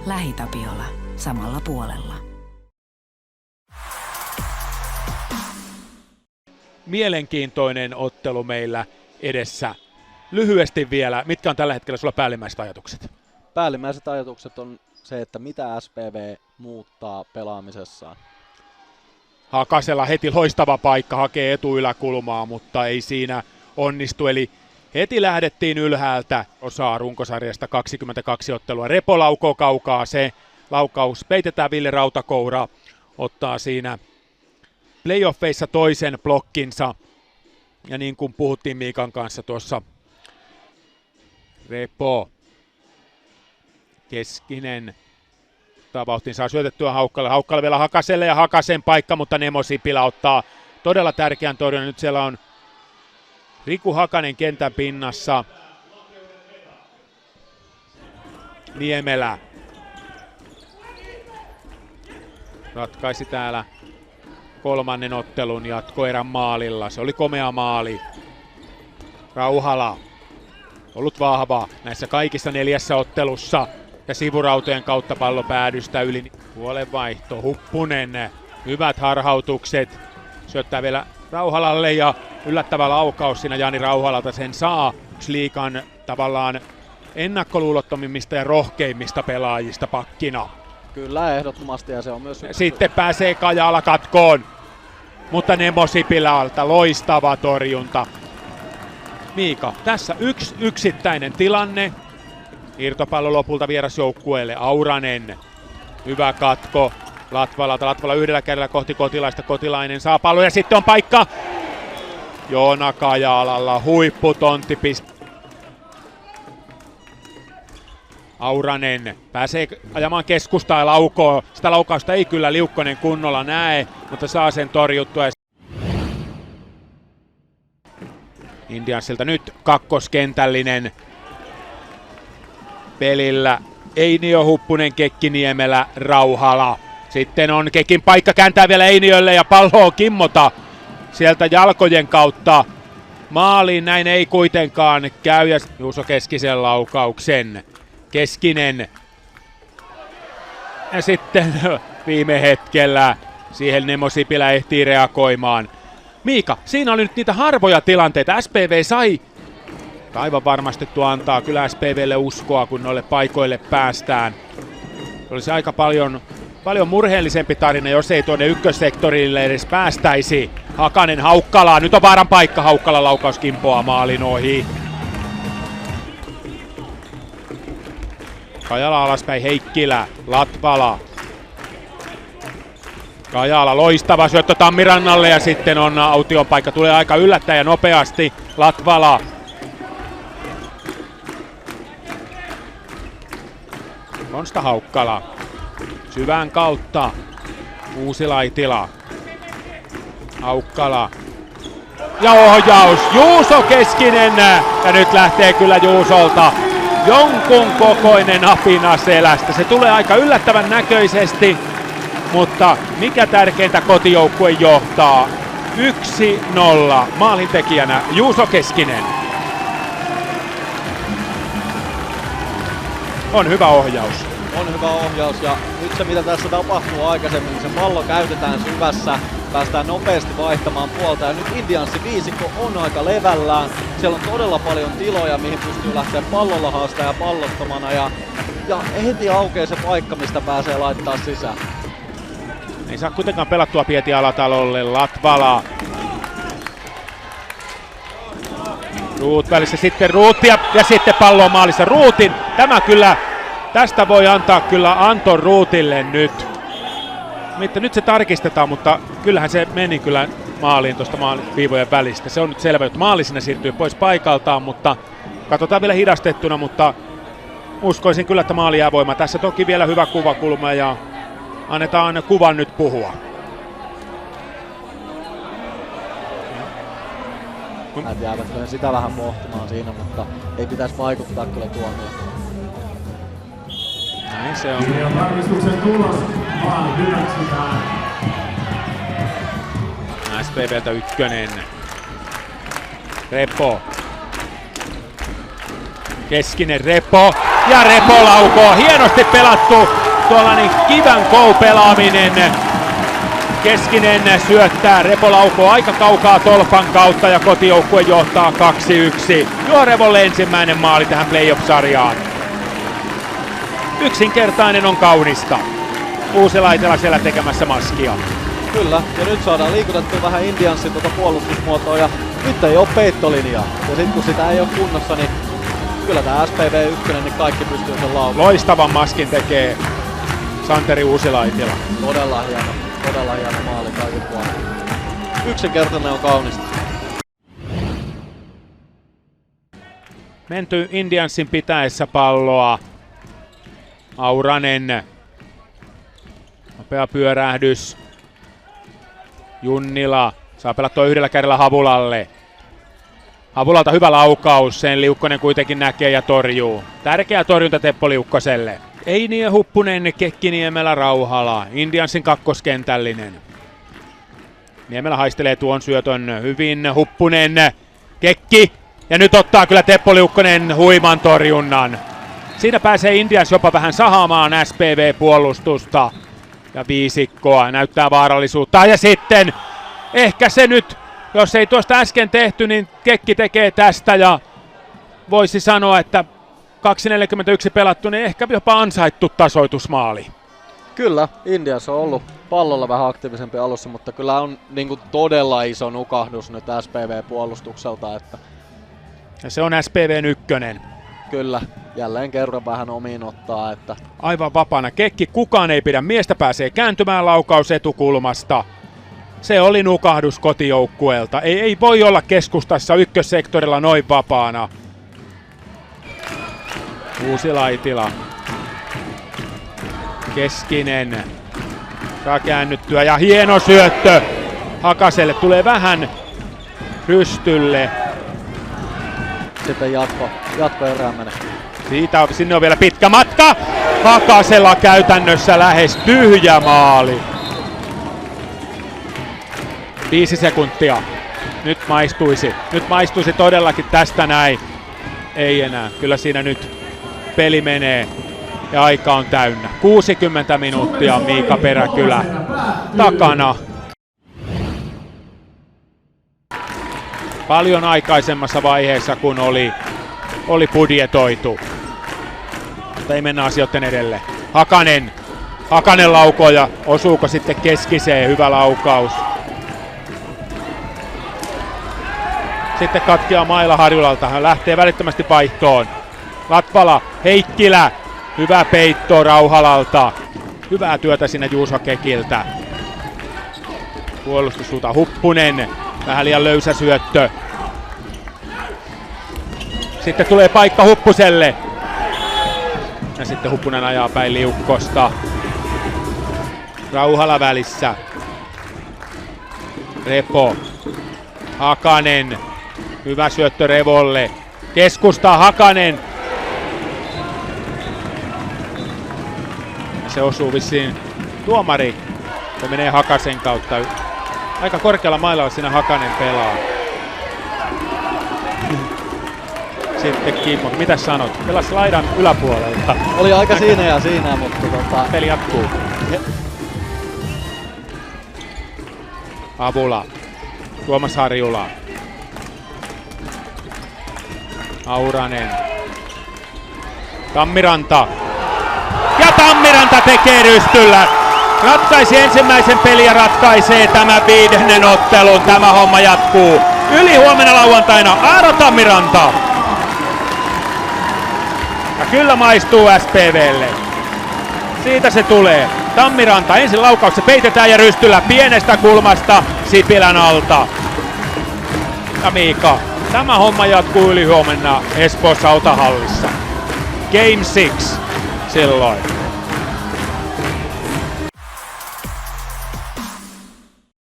LähiTapiola. Samalla puolella. Mielenkiintoinen ottelu meillä edessä. Lyhyesti vielä, mitkä on tällä hetkellä sulla päällimmäiset ajatukset? Päällimmäiset ajatukset on se, että mitä SPV muuttaa pelaamisessaan. Hakasella heti loistava paikka, hakee etuyläkulmaa, mutta ei siinä onnistu. Eli heti lähdettiin ylhäältä, osaa runkosarjasta 22 ottelua. Repo laukoo kaukaa, se laukaus peitetään Ville Rautakoura, ottaa siinä playoffeissa toisen blokkinsa. Ja niin kuin puhuttiin Miikan kanssa tuossa, Repo, Keskinen, vauhtiin saa syötettyä Haukkalle. Haukkalle vielä Hakaselle ja Hakasen paikka, mutta Nemo Sipilä ottaa todella tärkeän torjunnan. Nyt siellä on Riku Hakanen kentän pinnassa. Niemelä ratkaisi täällä kolmannen ottelun jatkoerän maalilla. Se oli komea maali. Rauhala ollut vahva näissä kaikissa 4 ottelussa. Ja sivurautojen kautta pallo päädystä yli. Puolenvaihto, Huppunen, hyvät harhautukset. Syöttää vielä Rauhalalle ja yllättävä laukaus siinä Jani Rauhalalta sen saa. Yksi liigan tavallaan ennakkoluulottomimmista ja rohkeimmista pelaajista pakkina. Kyllä, ehdottomasti, ja se on myös... Sitten pääsee Kajala katkoon, mutta Nemo Sipilältä loistava torjunta. Miika, tässä yksi yksittäinen tilanne. Irtopallo lopulta vierasjoukkueelle, Auranen, hyvä katko Latvalalta, Latvala yhdellä kädellä kohti Kotilaista, Kotilainen saa pallon ja sitten on paikka Joona Kajalalla, huipputonttipiste. Auranen pääsee ajamaan keskustaa ja laukoo, sitä laukausta ei kyllä Liukkonen kunnolla näe, mutta saa sen torjuttua. Indiansilta nyt kakkoskentällinen pelillä. Einio, Huppunen, Kekkiniemelä, Rauhala. Sitten on Kekin paikka, kääntää vielä Einiölle ja pallo on kimmota sieltä jalkojen kautta maaliin. Näin ei kuitenkaan käy ja Juuso Keskisen laukauksen. Keskinen. Ja sitten viime hetkellä siihen Nemo Sipilä ehtii reagoimaan. Miika, siinä oli nyt niitä harvoja tilanteita. SPV sai aivan varmasti tuo antaa kyllä SPVlle uskoa, kun noille paikoille päästään. Olisi aika paljon murheellisempi tarina, jos ei tuonne ykkössektorille edes päästäisi. Hakanen Haukkalaa, nyt on vaaran paikka, Haukkala laukaus kimpoaa maalin ohi. Kajala alaspäin, Heikkilä, Latvala. Kajala loistava syöttö Tammirannalle ja sitten on Aution paikka, tulee aika yllättäen ja nopeasti. Latvala. Konsta Haukkala. Syvään kautta. Uusilaitila. Haukkala. Ja ohjaus. Juuso Keskinen. Ja nyt lähtee kyllä Juusolta jonkun kokoinen apina selästä. Se tulee aika yllättävän näköisesti, mutta mikä tärkeintä, kotijoukkue johtaa 1-0. Maalintekijänä Juuso Keskinen. On hyvä ohjaus. On hyvä ohjaus, ja nyt se mitä tässä tapahtuu aikaisemmin, niin se pallo käytetään syvässä, päästään nopeasti vaihtamaan puolta, ja nyt Indianssin viisikko on aika levällään. Siellä on todella paljon tiloja, mihin pystyy lähteä pallolla haastaa ja pallottomana, ja heti aukeaa se paikka, mistä pääsee laittaa sisään. Ei saa kuitenkaan pelattua Pieti Alatalolle, Latvala. Ruut välissä, sitten Ruut ja sitten pallo on maalissa. Ruutin, tästä voi antaa kyllä Anton Ruutille nyt. Nyt se tarkistetaan, mutta kyllähän se meni kyllä maaliin tuosta viivojen välistä. Se on nyt selvä, että maali sinne siirtyy pois paikaltaan, mutta katsotaan vielä hidastettuna, mutta uskoisin kyllä, että maali jää voimaan. Tässä toki vielä hyvä kuvakulma ja annetaan kuvan nyt puhua. Jäävät kyllä sitä vähän pohtimaan siinä, mutta ei pitäisi vaikuttaa kyllä tuomioon. Näin se on. Ja tarkistuksen tulos, maali hyväksytään. SPVltä ykkönen. Repo. Keskinen Repo. Ja Repo laukoo. Hienosti pelattu tuollainen give and go pelaaminen. Keskinen syöttää, Repo laukoo aika kaukaa tolpan kautta ja kotijoukkue johtaa 2-1. Juho Revolle ensimmäinen maali tähän playoff-sarjaan. Yksinkertainen on kaunista. Uuselaitella siellä tekemässä maskia. Kyllä, ja nyt saadaan liikutettua vähän Indiansin puolustusmuotoa ja nyt ei oo peittolinjaa. Ja sit kun sitä ei oo kunnossa, niin kyllä tää SPV 1, niin kaikki pystyy sen laukamaan. Loistavan maskin tekee Santeri Uusilaitila. Todella hieno maali kaiken puolella. Yksinkertainen on kaunista. Menty Indiansin pitäessä palloa. Auranen. Nopea pyörähdys. Junnila saa pelattua yhdellä kädellä Havulalle. Havulalta hyvä laukaus, sen Liukkonen kuitenkin näkee ja torjuu. Tärkeä torjunta Teppo Liukkoselle. Einiö Huppunen, Kekkiniemellä Rauhala, Indiansin kakkoskentällinen. Niemelä haistelee tuon syötön hyvin, Huppunen, Kekki. Ja nyt ottaa kyllä Teppo Liukkonen huiman torjunnan. Siinä pääsee Indians jopa vähän sahaamaan SPV-puolustusta. Ja viisikkoa näyttää vaarallisuutta. Ja sitten ehkä se nyt, jos ei tuosta äsken tehty, niin Kekki tekee tästä. Ja voisi sanoa, että 2.41 pelattu, niin ehkä jopa ansaittu tasoitusmaali. Kyllä, Indians on ollut pallolla vähän aktiivisempi alussa, mutta kyllä on niin kuin todella iso nukahdus nyt SPV-puolustukselta. Että ja se on SPVn ykkönen. kyllä, jälleen kerran vähän omiin ottaa. Että Aivan vapaana Kekki, kukaan ei pidä miestä, pääsee kääntymään laukaus etukulmasta. Se oli nukahdus kotijoukkueelta. Ei voi olla keskustassa ykkössektorilla noin vapaana. Uusilaitila. Keskinen. Saa käännyttyä ja hieno syöttö. Hakaselle tulee vähän rystylle. sitten jatko erään menee. Sinne on vielä pitkä matka. Hakasella käytännössä lähes tyhjä maali. 5 sekuntia. Nyt maistuisi todellakin tästä näin. Ei enää. Kyllä siinä nyt peli menee ja aika on täynnä. 60 minuuttia Miika Peräkylä takana. Paljon aikaisemmassa vaiheessa kun oli budjetoitu. Mutta ei mennä asioiden edelle. Hakanen laukoo ja osuuko sitten keskiseen, hyvä laukaus. Sitten katkeaa maila Harjulalta, hän lähtee välittömästi vaihtoon. Latvala, Heikkilä, hyvä peitto Rauhalalta. Hyvää työtä sinne Juuso Kekiltä. Puolustussuunta Huppunen, vähän liian löysä syöttö. Sitten tulee paikka Huppuselle. Ja sitten Huppunen ajaa päin Liukkosta. Rauhala välissä. Repo. Hakanen. Hyvä syöttö Revolle. Keskusta Hakanen. Ja se osuu vissiin tuomari. Se menee Hakasen kautta. Aika korkealla mailalla siinä Hakanen pelaa. Sitten Kimmo, mitä sanot? Pelas laidan yläpuolelta. Oli aika siinä ja siinä, mutta Peli jatkuu. Avula. Tuomas Harjula. Auranen. Tammiranta. Ja Tammiranta tekee rystyllä. Ratkaisi ensimmäisen pelin ja ratkaisee tämän 5. ottelun. Tämä homma jatkuu. Yli huomenna lauantaina Aaro Tammiranta. Ja kyllä maistuu SPVlle. Siitä se tulee. Tammiranta ensin laukauksen peitetään ja rystyllä pienestä kulmasta Sipilän alta. Ja Miika, tämä homma jatkuu yli huomenna Espoossa Autohallissa. Game 6 silloin.